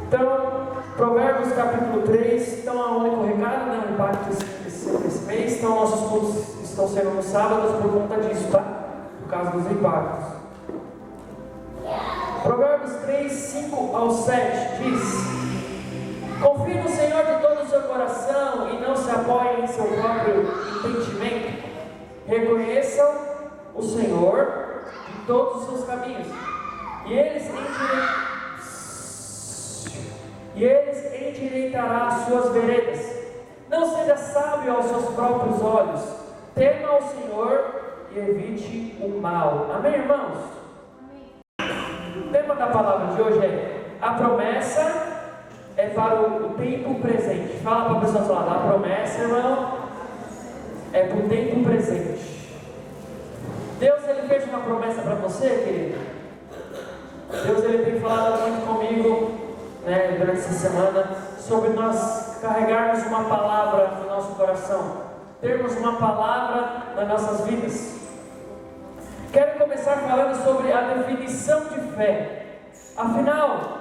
Então, Provérbios capítulo 3, então é o único recado, né? O impacto esse mês. Então, nossos cultos estão sendo nos sábados por conta disso, tá? Por causa dos impactos. Provérbios 3, 5 ao 7 diz: confie no Senhor de todo o seu coração e não se apoie em seu próprio entendimento. Reconheçam o Senhor em todos os seus caminhos, e Ele endireitará as suas veredas. Não seja sábio aos seus próprios olhos. Tema ao Senhor e evite o mal. Amém, irmãos? O tema da palavra de hoje é: a promessa é para o tempo presente. Fala para a pessoa do lado: a promessa, irmão, é para o tempo presente. Deus, Ele fez uma promessa para você, querido. Deus, Ele tem falado muito comigo, né, durante essa semana, sobre nós carregarmos uma palavra no nosso coração, termos uma palavra nas nossas vidas. Quero começar falando sobre a definição de fé. Afinal,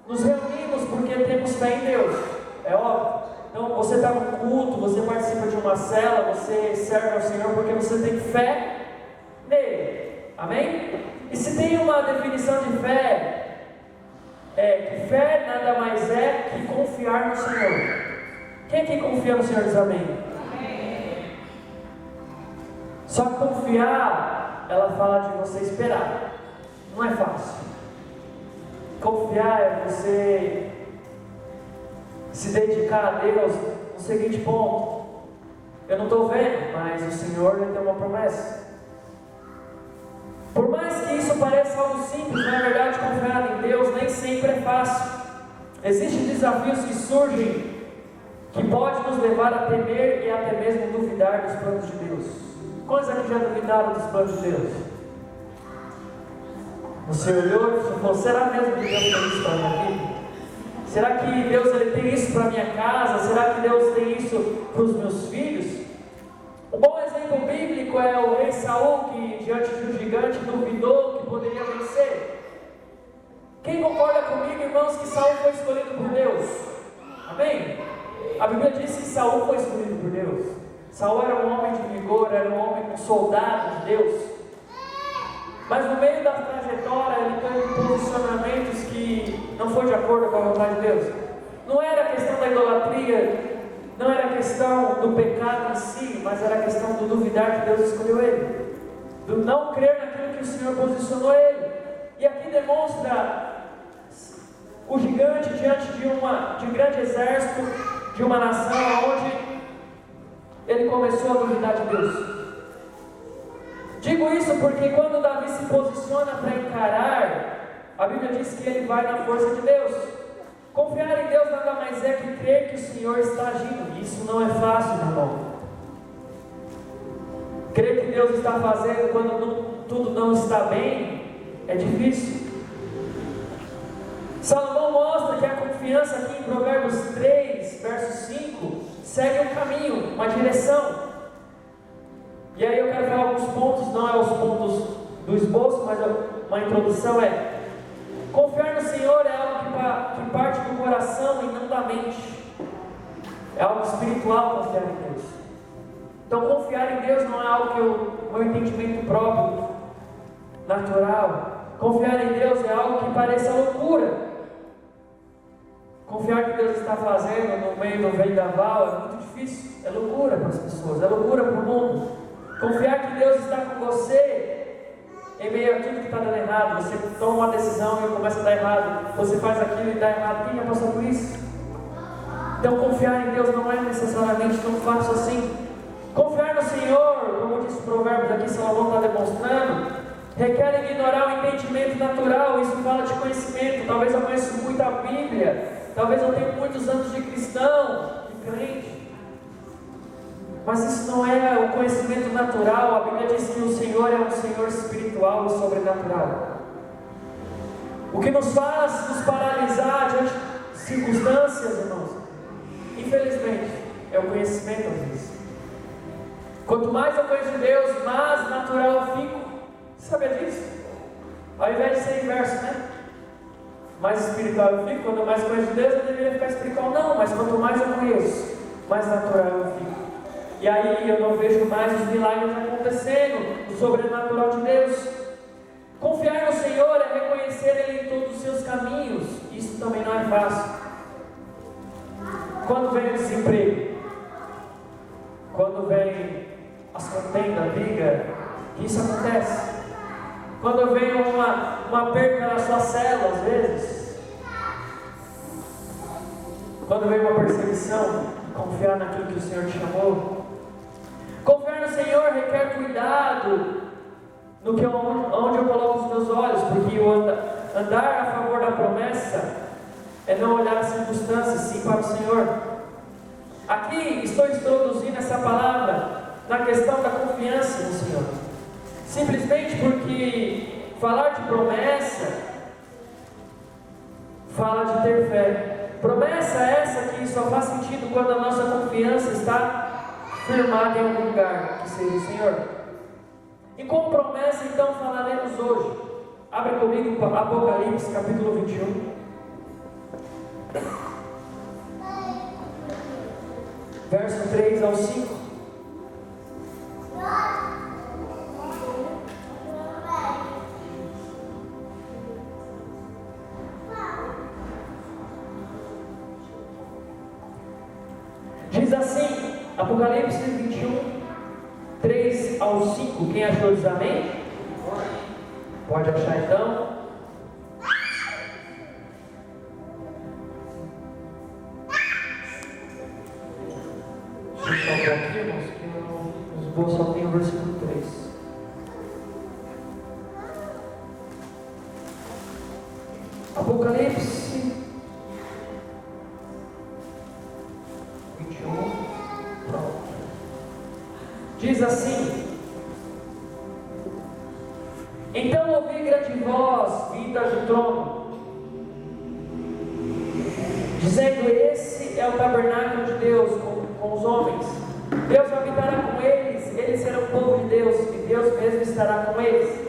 nos reunimos porque temos fé em Deus, é óbvio. Então, você está no culto, você participa de uma célula, você serve ao Senhor porque você tem fé nele, amém? E se tem uma definição de fé, é que fé nada mais é que confiar no Senhor. Quem aqui confia no Senhor diz amém? Amém. Só que confiar, ela fala de você esperar, não é fácil. Confiar é você se dedicar a Deus no seguinte ponto: eu não estou vendo, mas o Senhor tem uma promessa. Por mais que isso pareça algo simples, na verdade, confiar em Deus nem sempre é fácil. Existem desafios que surgem que podem nos levar a temer e até mesmo duvidar dos planos de Deus. Quantos aqui já duvidaram dos planos de Deus? Você olhou e falou: será mesmo que Deus tem isso para a minha vida? Será que Deus Ele tem isso para a minha casa? Será que Deus tem isso para os meus filhos? Um bom exemplo bíblico é o rei Saul, que diante de um gigante duvidou que poderia vencer. Quem concorda comigo, irmãos, que Saul foi escolhido por Deus? Amém? A Bíblia diz que Saul foi escolhido por Deus. Saul era um homem de vigor, era um homem, um soldado de Deus. Mas no meio da trajetória ele teve posicionamentos que não foi de acordo com a vontade de Deus. Não era a questão da idolatria, não era a questão do pecado em si, mas era a questão do duvidar que Deus escolheu ele, do não crer naquilo que o Senhor posicionou ele. E aqui demonstra o gigante diante de um grande exército, de uma nação onde ele começou a duvidar de Deus. Digo isso porque quando Davi se posiciona para encarar, a Bíblia diz que ele vai na força de Deus. Confiar em Deus nada mais é que crer que o Senhor está agindo. Isso não é fácil, meu irmão. Crer que Deus está fazendo quando tudo não está bem é difícil. Salomão mostra que a confiança aqui em Provérbios 3, verso 5, segue um caminho, uma direção. E aí eu quero falar alguns pontos, não é os pontos do esboço, mas uma introdução é: confiar no Senhor é algo que parte do coração e não da mente. É algo espiritual confiar em Deus. Então confiar em Deus não é algo que o meu entendimento próprio, natural. Confiar em Deus é algo que pareça loucura. Confiar que Deus está fazendo no meio do vendaval é muito difícil. É loucura para as pessoas, é loucura para o mundo. Confiar que Deus está com você em meio a tudo que está dando errado. Você toma uma decisão e começa a dar errado. Você faz aquilo e dá errado. Quem já passou por isso? Então confiar em Deus não é necessariamente tão fácil assim. Confiar no Senhor, como diz o Provérbios aqui, Salomão está demonstrando, requer ignorar o entendimento natural. Isso fala de conhecimento. Talvez eu conheça muito a Bíblia, talvez eu tenha muitos anos de cristão, de crente, mas isso não é o conhecimento natural. A Bíblia diz que o Senhor é um Senhor espiritual e sobrenatural. O que nos faz nos paralisar diante de circunstâncias, irmãos, infelizmente, é o conhecimento às vezes. Quanto mais eu conheço Deus, mais natural eu fico. Você sabia disso? Ao invés de ser inverso, né? mais espiritual eu fico, quando eu mais conheço Deus, eu deveria ficar espiritual. Não, mas quanto mais eu conheço, mais natural eu fico. E aí eu não vejo mais os milagres acontecendo, o sobrenatural de Deus. Confiar no Senhor é reconhecer Ele em todos os seus caminhos. Isso também não é fácil. Quando vem o desemprego, quando vem as contendas, a briga, isso acontece. Quando vem uma perca na sua célula, às vezes. Quando vem uma perseguição, confiar naquilo que o Senhor te chamou. Confiar no Senhor requer cuidado no que onde eu coloco os meus olhos, porque o andar a favor da promessa é não olhar as circunstâncias, sim para o Senhor. Aqui estou introduzindo essa palavra na questão da confiança no Senhor, simplesmente porque falar de promessa fala de ter fé. Promessa essa que só faz sentido quando a nossa confiança está firmada em algum lugar, que seja o Senhor. E com promessa então falaremos hoje. Abre comigo Apocalipse capítulo 21. Verso 3 ao 5. Diz assim, Apocalipse 21, 3 ao 5. Quem achou diz amém? Pode achar então. Deixa eu só ver aqui, irmãos, que no esboço só tem o versículo 3. Apocalipse 21, pronto. Diz assim: então ouvi grande voz vinda do trono, dizendo: esse é o tabernáculo de Deus com os homens. Deus habitará com eles, eles serão o povo de Deus, e Deus mesmo estará com eles.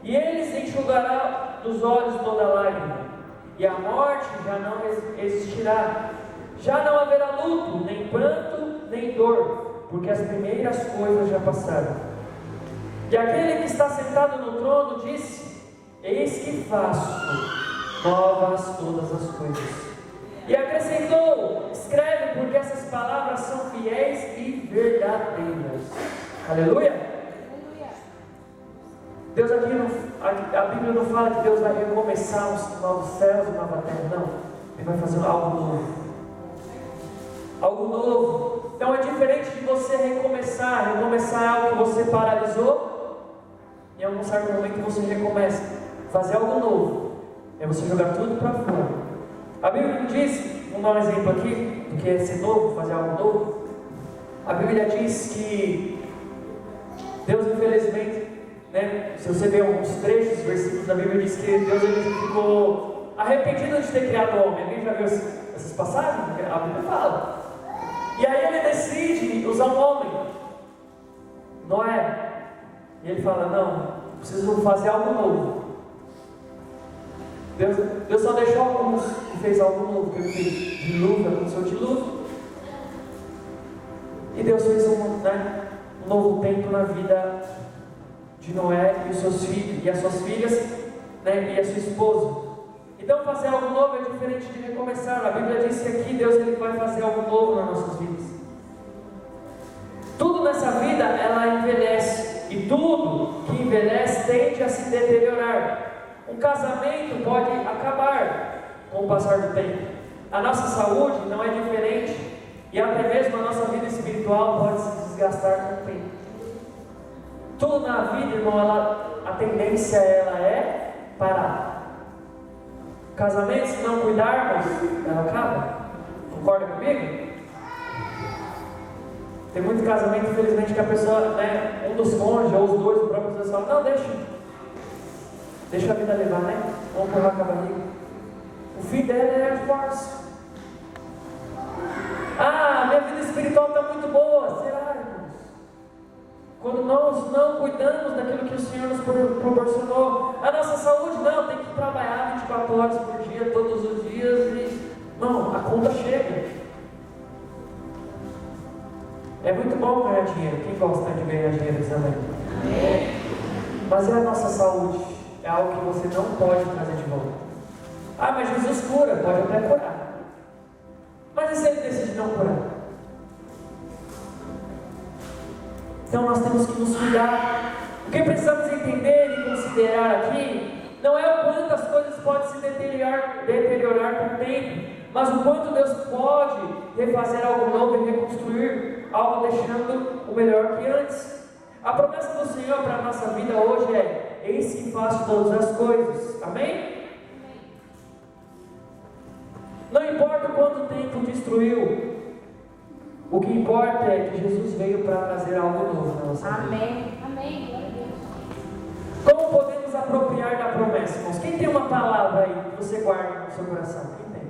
E eles enxugará dos olhos toda lágrima, e a morte já não existirá. Já não haverá luto, nem pranto, nem dor, porque as primeiras coisas já passaram. E aquele que está sentado no trono disse: eis que faço novas todas as coisas. E acrescentou: escreve, porque essas palavras são fiéis e verdadeiras. Aleluia! Deus aqui a Bíblia não fala que Deus vai recomeçar os novos céus e nova terra, não. Ele vai fazer algo novo. Algo novo. Então é diferente de você recomeçar. Recomeçar é algo que você paralisou, em algum certo momento você recomeça. Fazer algo novo é você jogar tudo para fora. A Bíblia diz, vamos dar um exemplo aqui do que é ser novo, fazer algo novo. A Bíblia diz que Deus, infelizmente, né, se você ver alguns trechos, versículos da Bíblia, diz que Deus ele ficou arrependido de ter criado o homem. Alguém já viu essas passagens? A Bíblia fala. E aí ele decide usar um homem, Noé. E ele fala: não, preciso fazer algo novo. Deus só deixou alguns e fez algo novo, que ele fez dilúvio, aconteceu o dilúvio. E Deus fez um novo tempo na vida de Noé e os seus filhos, e as suas filhas, né, e a sua esposa. Então fazer algo novo é diferente de recomeçar. A Bíblia diz que aqui Deus ele vai fazer algo novo nas nossas vidas. Tudo nessa vida ela envelhece, e tudo que envelhece tende a se deteriorar. Um casamento pode acabar com o passar do tempo. A nossa saúde não é diferente, e até mesmo a nossa vida espiritual pode se desgastar com o tempo. Tudo na vida, irmão, a tendência ela é parar. Casamento, se não cuidarmos, ela acaba. Concorda comigo? Tem muito casamento, infelizmente, que a pessoa, né, um dos cônjuges ou os dois, o próprio Deus fala: não, deixa a vida levar, né? Vamos empurrar com a barriga. O fim dela é a divórcio. Ah, minha vida espiritual está muito boa. Será, irmãos? Quando nós não cuidamos daquilo que o Senhor nos proporcionou. A nossa saúde, não, tem que trabalhar 24 horas por dia. dia, todos os dias e, não, a conta chega. É muito bom ganhar dinheiro. Quem gosta de ganhar dinheiro também? Mas é a nossa saúde. É algo que você não pode trazer de volta. Ah, mas Jesus cura. Pode até curar. Mas e se ele decide não curar? Então nós temos que nos cuidar. O que precisamos entender e considerar aqui não é o quanto as coisas podem se deteriorar com o tempo, mas o quanto Deus pode refazer algo novo e reconstruir algo deixando o melhor que antes. A promessa do Senhor para a nossa vida hoje é: eis que faço todas as coisas. Amém? Não importa quanto tempo destruiu, o que importa é que Jesus veio para trazer algo novo na nossa vida. Amém. Amém. Glória a Deus. Como podemos apropriar da promessa, irmãos? Quem tem uma palavra aí que você guarda no seu coração? Quem tem?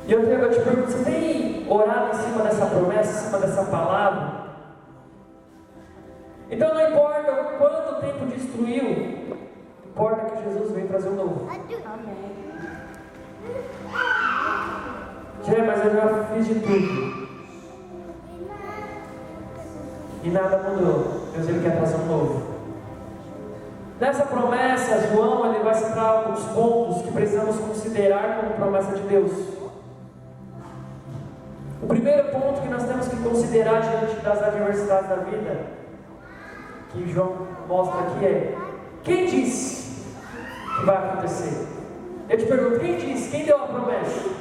E eu te pergunto, você tem orado em cima dessa promessa, em cima dessa palavra? Então não importa o quanto tempo destruiu, importa que Jesus veio trazer o novo. Amém. Mas eu já fiz de tudo e nada mudou. Deus, ele quer trazer um novo. Nessa promessa, João ele vai citar alguns pontos que precisamos considerar como promessa de Deus. O primeiro ponto que nós temos que considerar diante das adversidades da vida, que João mostra aqui, é: quem disse que vai acontecer? Eu te pergunto, quem disse? Quem deu a promessa?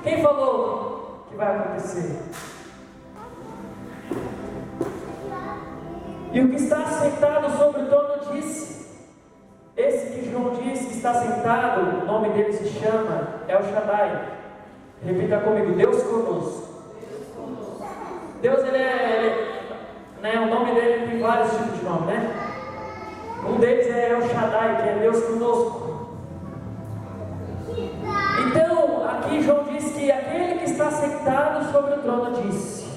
Quem falou que vai acontecer? E o que está sentado sobre o trono disse. Esse que João diz que está sentado, o nome dele se chama El Shaddai. Repita comigo: Deus conosco. Deus, o nome dele tem vários tipos de nome, né? Um deles é El Shaddai, que é Deus conosco. Então, aqui João diz que aquele que está sentado sobre o trono disse.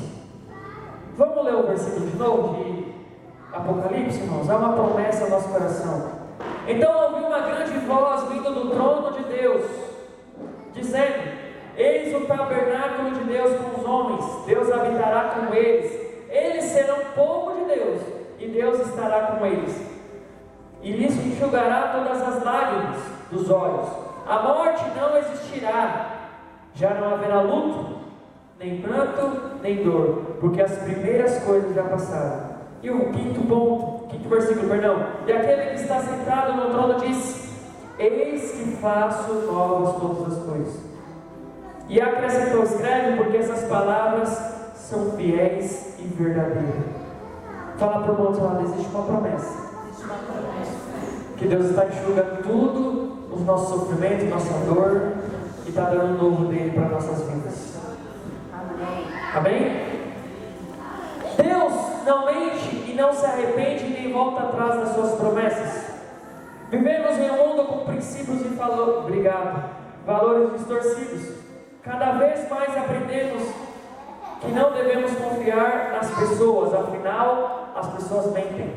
Vamos ler o versículo de novo de Apocalipse, irmãos? Há uma promessa no nosso coração. Então ouvi uma grande voz vindo do trono de Deus, dizendo: eis o tabernáculo de Deus com os homens, Deus habitará com eles serão povo de Deus, e Deus estará com eles, e lhes enxugará todas as lágrimas dos olhos. A morte não existirá, já não haverá luto, nem pranto, nem dor, porque as primeiras coisas já passaram. E o quinto versículo, e aquele que está sentado no trono disse: eis que faço novas todas as coisas. E acrescentou: escreve, porque essas palavras são fiéis e verdadeiras. Fala para o irmão do lado: existe uma promessa. Que Deus está enxugando tudo, os nossos sofrimentos, nossa dor, e está dando um novo dele para nossas vidas. Amém? Deus não mente e não se arrepende nem volta atrás das suas promessas. Vivemos em um mundo com princípios e valores distorcidos. Cada vez mais aprendemos que não devemos confiar nas pessoas, afinal, as pessoas mentem.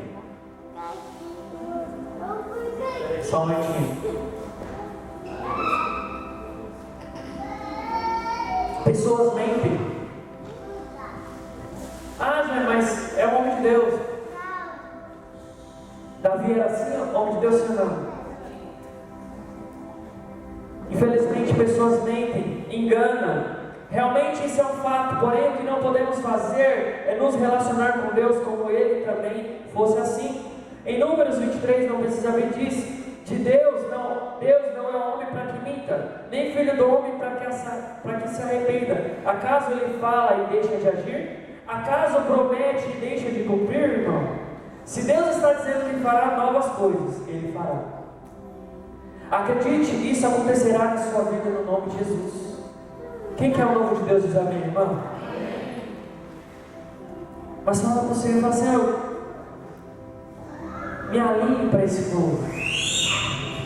Só um momentinho. Pessoas mentem. Mas é o homem de Deus. Davi era assim, o homem de Deus se não. Infelizmente, pessoas mentem, enganam. Realmente isso é um fato, porém o que não podemos fazer é nos relacionar com Deus como Ele também fosse assim. Em Números 23 não precisa ver disso. Deus não é homem para que minta, nem filho do homem para que se arrependa. Acaso Ele fala e deixa de agir? Acaso promete e deixa de cumprir, irmão? Se Deus está dizendo que fará novas coisas, Ele fará. Acredite, isso acontecerá na sua vida no nome de Jesus. Quem quer o novo de Deus diz amém, irmão? Mas fala para você, fala assim: me alinhe para esse novo.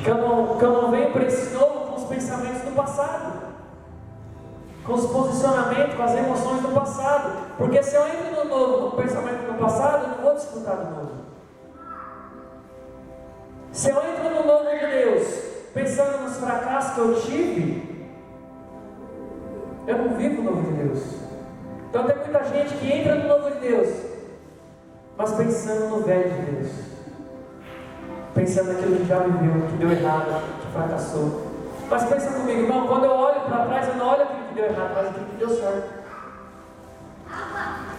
Que eu não venho para esse novo com os pensamentos do passado, com os posicionamentos, com as emoções do passado. Porque se eu entro no novo com o pensamento do passado, eu não vou desfrutar do novo. Se eu entro no novo de Deus pensando nos fracassos que eu tive, eu não vivo o novo de Deus. Então tem muita gente que entra no novo de Deus, mas pensando no velho de Deus, pensando naquilo que já viveu, que deu errado, que fracassou. Mas pensa comigo, irmão, quando eu olho para trás, eu não olho aquilo que deu errado, mas aquilo que deu certo.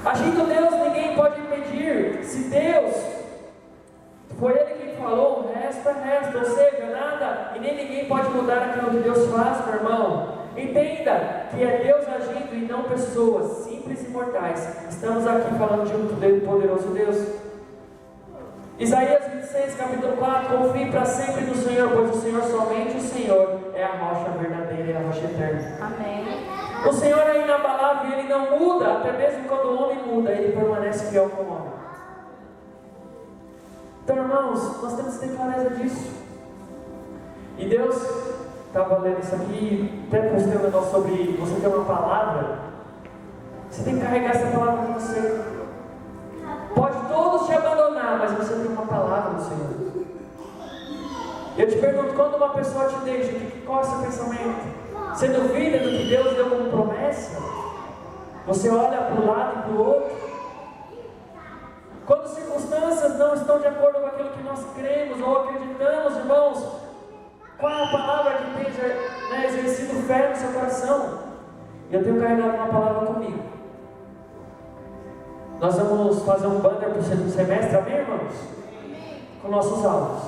Agindo Deus, ninguém pode impedir. Se Deus foi Ele quem falou, o resto é resto, ou seja, nada e nem ninguém pode mudar aquilo que Deus faz, meu irmão. Entenda que é Deus agindo e não pessoas simples e mortais. Estamos aqui falando de um poderoso Deus. Isaías 26, capítulo 4: confie para sempre no Senhor, pois o Senhor, somente o Senhor, é a rocha verdadeira e a rocha eterna. Amém. O Senhor é inabalável e Ele não muda, até mesmo quando o homem muda, Ele permanece fiel como homem. Então, irmãos, nós temos que ter clareza disso. E Deus, estava lendo isso aqui, até postei um negócio sobre você ter uma palavra. Você tem que carregar essa palavra com você. Pode todos te abandonar, mas você tem uma palavra do Senhor. Eu te pergunto, quando uma pessoa te deixa, qual é o seu pensamento? Você duvida do que Deus deu como promessa? Você olha para um lado e para o outro? Quando circunstâncias não estão de acordo com aquilo que nós cremos ou acreditamos, irmãos, qual é a palavra que tem exercido fé no seu coração? Eu tenho carregado uma palavra comigo. Nós vamos fazer um banner para o segundo semestre, amém, irmãos? Com nossos alunos.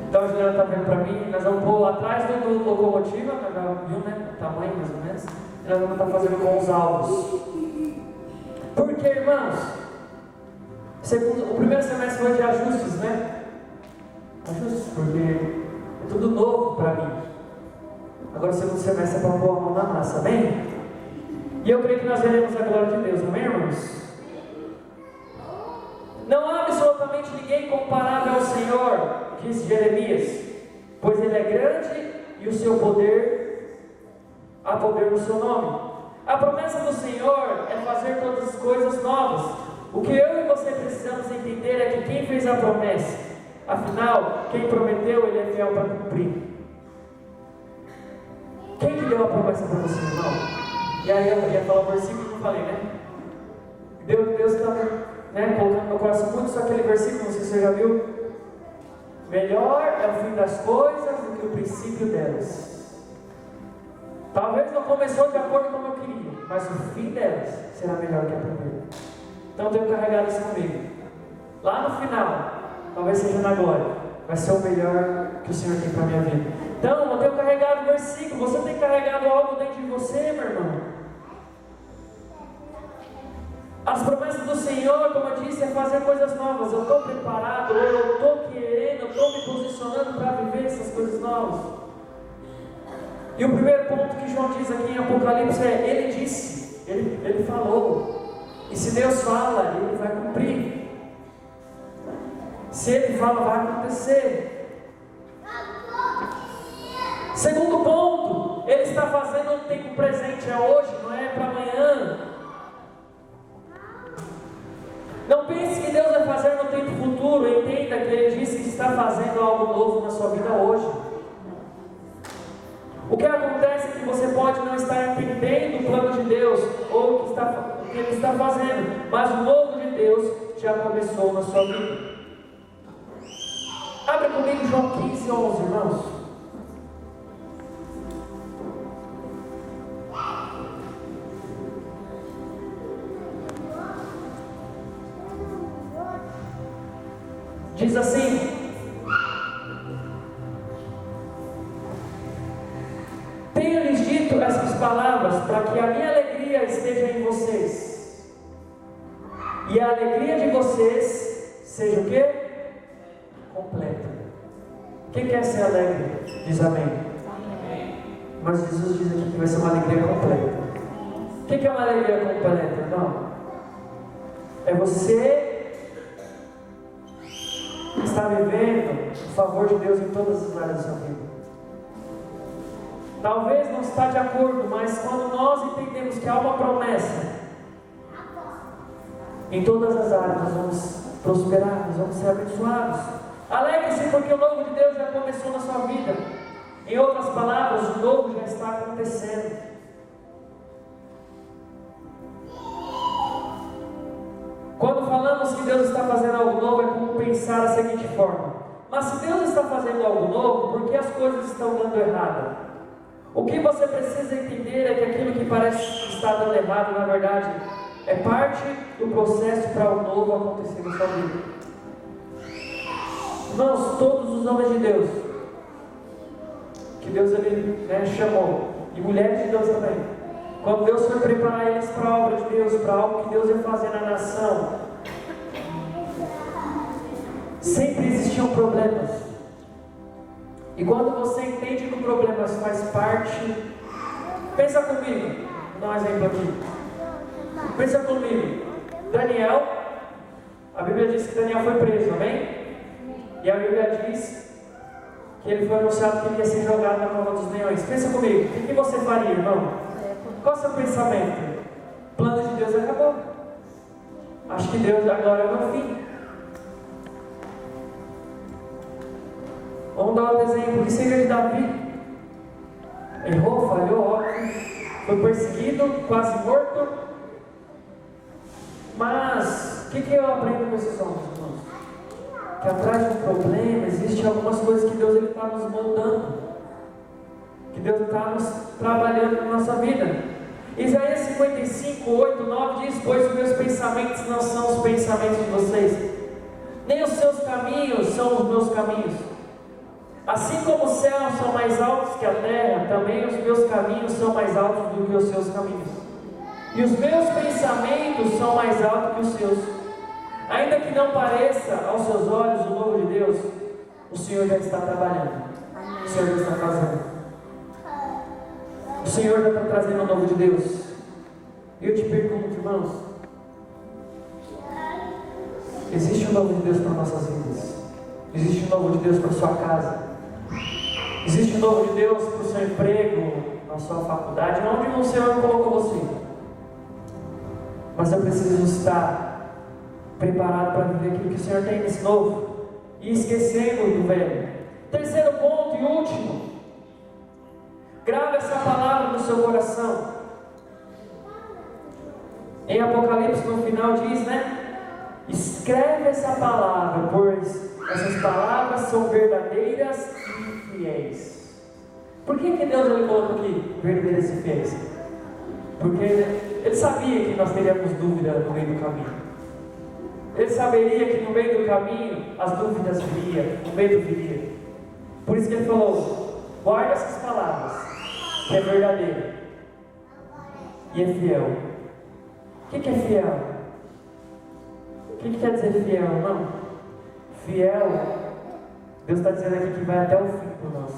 Então a Juliana está vendo para mim, nós vamos pôr atrás do locomotiva, já viu, né? O tamanho mais ou menos. E nós vamos estar fazendo com os alvos. Por quê, irmãos? O primeiro semestre foi de ajustes, né? Ajustes, porque é tudo novo para mim. Agora o segundo semestre é para pôr a mão na massa, amém? E eu creio que nós veremos a glória de Deus, amém, irmãos? Não há absolutamente ninguém comparável ao Senhor, disse Jeremias, pois Ele é grande e o seu poder, há poder no seu nome. A promessa do Senhor é fazer todas as coisas novas. O que eu e você precisamos entender é que quem fez a promessa, afinal, quem prometeu, Ele é fiel para cumprir. Quem que deu a promessa para você, irmão? E aí eu ia falar o versículo que eu falei, né? Deus está colocando no meu coração muito só aquele versículo, não sei se você já viu. Melhor é o fim das coisas do que o princípio delas. Talvez não começou de acordo com como eu queria, mas o fim delas será melhor que a primeira. Então eu tenho carregado isso comigo. Lá no final, talvez seja na glória, vai ser o melhor que o Senhor tem para a minha vida. Então eu tenho carregado o versículo. Você tem carregado algo dentro de você, meu irmão? As promessas do Senhor, como eu disse, é fazer coisas novas. Eu estou preparado, eu estou querendo, eu estou me posicionando para viver essas coisas novas. E o primeiro ponto que João diz aqui em Apocalipse é: Ele disse, Ele falou. E se Deus fala, Ele vai cumprir. Se Ele fala, vai acontecer. Segundo ponto, Ele está fazendo no tempo presente, é hoje, não é para amanhã. Não pense que Deus vai fazer no tempo futuro. Entenda que Ele disse que está fazendo algo novo na sua vida hoje. O que acontece é que você pode não estar entendendo o plano de Deus ou o que Ele está fazendo, mas o novo de Deus já começou na sua vida. Abre comigo João 15, 11, irmãos. Diz assim: tenho-lhes dito essas palavras para que a minha alegria esteja em vocês e a alegria de vocês seja o quê? Completa. Quem quer ser alegre? Diz amém. Mas Jesus diz aqui que vai ser uma alegria completa. O que é uma alegria completa? Não. É você está vivendo o favor de Deus em todas as áreas da sua vida. Talvez não está de acordo, mas quando nós entendemos que há uma promessa, Em todas as áreas nós vamos prosperar, nós vamos ser abençoados. Alegre-se porque o novo de Deus já começou na sua vida. Em outras palavras, o novo já está acontecendo. Quando falamos que Deus está fazendo algo novo, é como pensar da seguinte forma: mas se Deus está fazendo algo novo, por que as coisas estão dando errado? O que você precisa entender é que aquilo que parece que está dando errado, na verdade, é parte do processo para o novo acontecer na sua vida. Irmãos, todos os homens de Deus, que Deus chamou, e mulheres de Deus também, quando Deus foi preparar eles para a obra de Deus, para algo que Deus ia fazer na nação, sempre existiam problemas. E quando você entende que o problema faz parte, pensa comigo, vou dar um exemplo aqui. Pensa comigo, Daniel, a Bíblia diz que Daniel foi preso, amém? E a Bíblia diz que ele foi anunciado que ele ia ser jogado na cova dos leões. Pensa comigo, o que você faria, irmão? Qual é o seu pensamento? O plano de Deus acabou. Acho que Deus agora é o meu fim. Vamos dar um exemplo que seja de Davi. Errou, falhou, óbvio. Foi perseguido, quase morto. Mas, o que eu aprendo com esses homens, irmãos? Que atrás do problema existem algumas coisas que Deus está nos moldando. Que Deus está nos trabalhando na nossa vida. Isaías 55, 8, 9 diz: pois os meus pensamentos não são os pensamentos de vocês, nem os seus caminhos são os meus caminhos. Assim como os céus são mais altos que a terra, também os meus caminhos são mais altos do que os seus caminhos, e os meus pensamentos são mais altos que os seus. Ainda que não pareça aos seus olhos o novo de Deus, o Senhor já está trabalhando, o Senhor já está fazendo. O Senhor já está trazendo o novo de Deus. E eu te pergunto, irmãos, existe um novo de Deus para nossas vidas? Existe um novo de Deus para a sua casa? Existe um novo de Deus para o seu emprego, na sua faculdade, onde o Senhor colocou você? Mas eu preciso estar preparado para viver aquilo que o Senhor tem nesse novo, e esquecendo do velho. Terceiro ponto e último: grave essa palavra no seu coração. Em Apocalipse, no final, diz, escreve essa palavra, pois essas palavras são verdadeiras e fiéis. Por que Deus ele colocou aqui verdadeiras e fiéis? Porque ele sabia que nós teríamos dúvida no meio do caminho. Ele saberia que no meio do caminho as dúvidas viriam, o medo viria. Por isso que ele falou: guarda essas palavras, que é verdadeiro e é fiel. O que é fiel? O que quer dizer fiel, irmão? Fiel, Deus está dizendo aqui que vai até o fim por nós.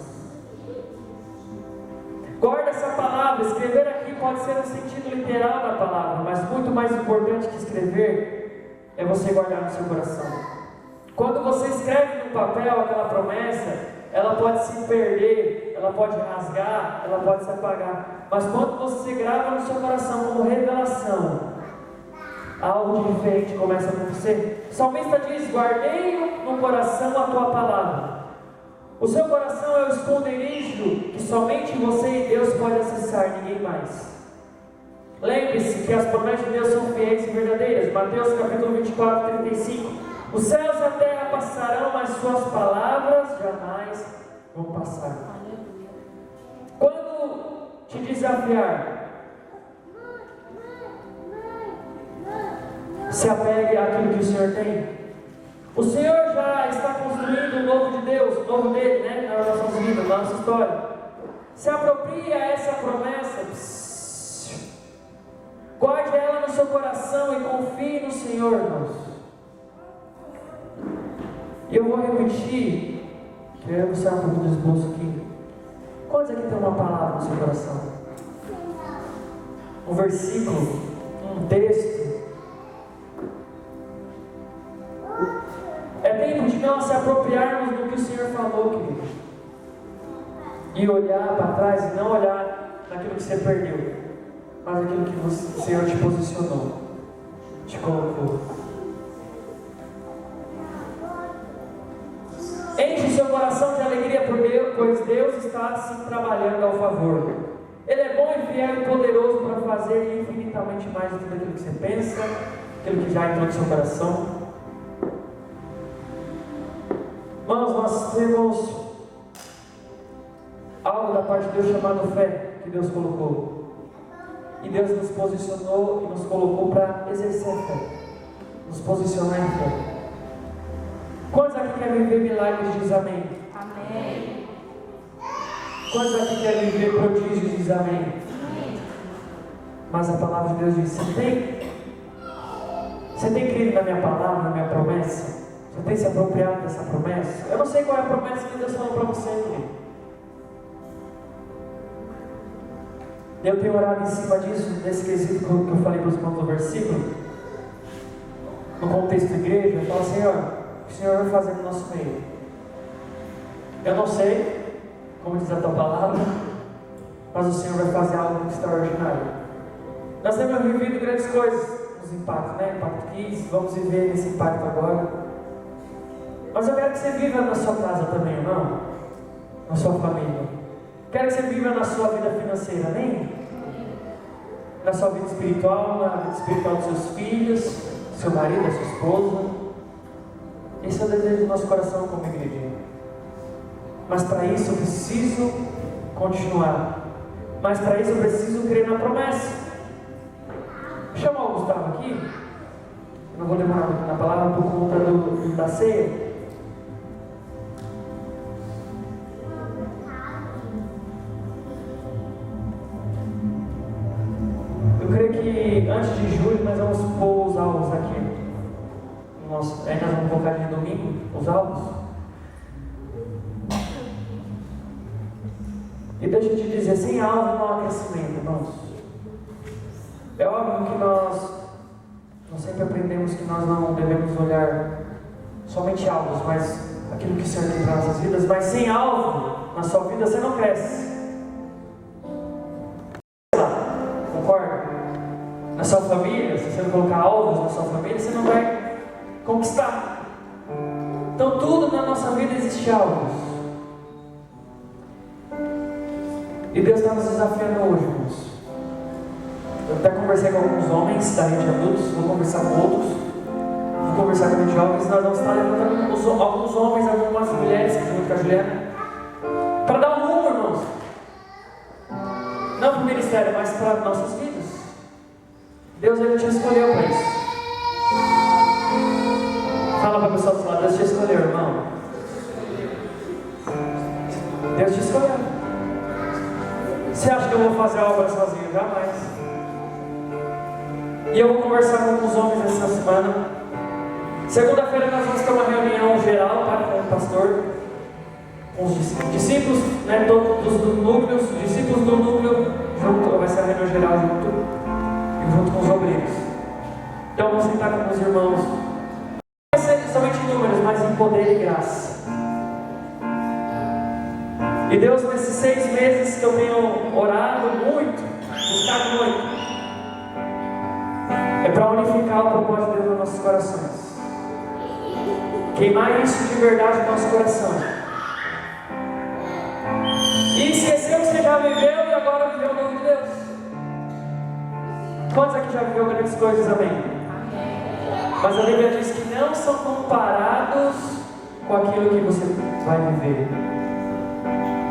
Guarda essa palavra. Escrever aqui pode ser no sentido literal da palavra, mas muito mais importante que escrever é você guardar no seu coração. Quando você escreve no papel aquela promessa, ela pode se perder, ela pode rasgar, ela pode se apagar. Mas quando você grava no seu coração como revelação, algo diferente começa a acontecer. O salmista diz: guardei no coração a tua palavra. O seu coração é o esconderijo que somente você e Deus podem acessar, ninguém mais. Lembre-se que as promessas de Deus são fiéis e verdadeiras. Mateus capítulo 24, 35. Os céus e a terra passarão, mas suas palavras jamais vão passar. Quando te desafiar, se apegue àquilo que o Senhor tem. O Senhor já está construindo o novo de Deus, o novo dele, nas nossas vidas, na nossa história. Se aproprie a essa promessa, guarde ela no seu coração e confie no Senhor, irmãos. E eu vou repetir, quero mostrar um pouco do esboço aqui. Quantos aqui tem uma palavra no seu coração? Um versículo, um texto. É tempo de nós se apropriarmos do que o Senhor falou, querido, e olhar para trás e não olhar naquilo que você perdeu, mas naquilo que o Senhor te posicionou. te colocou. Enche seu coração de alegria por Deus, pois Deus está assim trabalhando ao favor. Ele é bom e fiel e poderoso para fazer infinitamente mais do que aquilo que você pensa, aquilo que já entrou no seu coração. Irmãos, nós temos algo da parte de Deus chamado fé, que Deus colocou. E Deus nos posicionou e nos colocou para exercer a fé, nos posicionar em fé. Quantos aqui querem viver milagres? Diz amém. Amém. Quantos aqui querem viver prodígios? Diz amém. Amém. Mas a palavra de Deus diz: você tem crido na minha palavra, na minha promessa? Você tem se apropriado dessa promessa? Eu não sei qual é a promessa que Deus falou para você, querido. Eu tenho orado em cima disso, desse quesito que eu falei para os irmãos do versículo. No contexto da igreja, eu falo: Senhor, o que o Senhor vai fazer no nosso meio? Eu não sei, como diz a tua palavra, mas o Senhor vai fazer algo extraordinário. Nós temos vivido grandes coisas nos impactos, né? Impacto 15, vamos viver esse impacto agora. Mas eu quero que você viva na sua casa também, irmão, na sua família. Quero que você viva na sua vida financeira, amém? Na sua vida espiritual, na vida espiritual dos seus filhos, seu marido, da sua esposa. Esse é o desejo do nosso coração como igreja. Mas para isso eu preciso continuar. Mas para isso eu preciso crer na promessa. Vou chamar o Gustavo aqui. Eu não vou demorar muito na palavra por conta da ceia. Eu creio que antes de julho nós vamos pôr os álbuns aqui. Aí nós vamos colocar de domingo os álbuns. E deixa eu te dizer, sem alvo não há crescimento, irmãos. É óbvio que nós sempre aprendemos que nós não devemos olhar somente alvos, mas aquilo que o Senhor tem para as nossas vidas. Mas sem alvo na sua vida você não cresce. Concorda? Na sua família, se você não colocar alvos na sua família, você não vai conquistar. Então tudo na nossa vida existe alvos. E Deus está nos desafiando hoje, irmãos. Eu até conversei com alguns homens da rede de adultos, vou conversar com outros, vou conversar com os jovens. Nós vamos estar levantando alguns homens, algumas mulheres, junto com a Juliana, para dar um rumo, irmãos. Não para o ministério, mas para nossas vidas. Deus, Ele te escolheu para isso. Fala para a pessoa do lado: Deus te escolheu, irmão. Deus te escolheu. Você acha que eu vou fazer a obra sozinho? Jamais. E eu vou conversar com os homens essa semana. Segunda-feira nós vamos ter uma reunião geral, tá, com o pastor, com os discípulos, né, todos dos núcleos, discípulos do núcleo, junto, vai ser a reunião geral junto com os obreiros. Então vamos sentar com os irmãos. Não vai ser somente números, mas em poder e graça. E Deus, nesses 6 meses que eu tenho orado muito, buscado muito, é para unificar o propósito de Deus nos nossos corações. Queimar isso de verdade no nosso coração. E esquecer o que você já viveu e agora viveu o novo de Deus. Quantos aqui já viveu grandes coisas, amém? Mas a Bíblia diz que não são comparados com aquilo que você vai viver.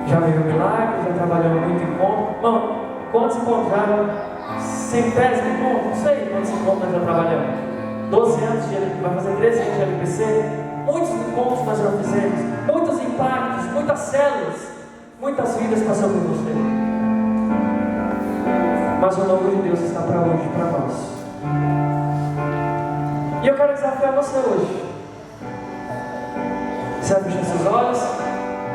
Já viveu milagres, já trabalhou muito em encontro. Bom, quantos encontraram? Centésimos encontros? Não sei quantos encontros nós já trabalhamos. 12 anos, vai fazer 13 anos de LPC. Muitos encontros nós já fizemos. Muitos impactos, muitas células. Muitas vidas passou por você. Mas o novo de Deus está para hoje, para nós. E eu quero desafiar você hoje. Você vai fechar seus olhos?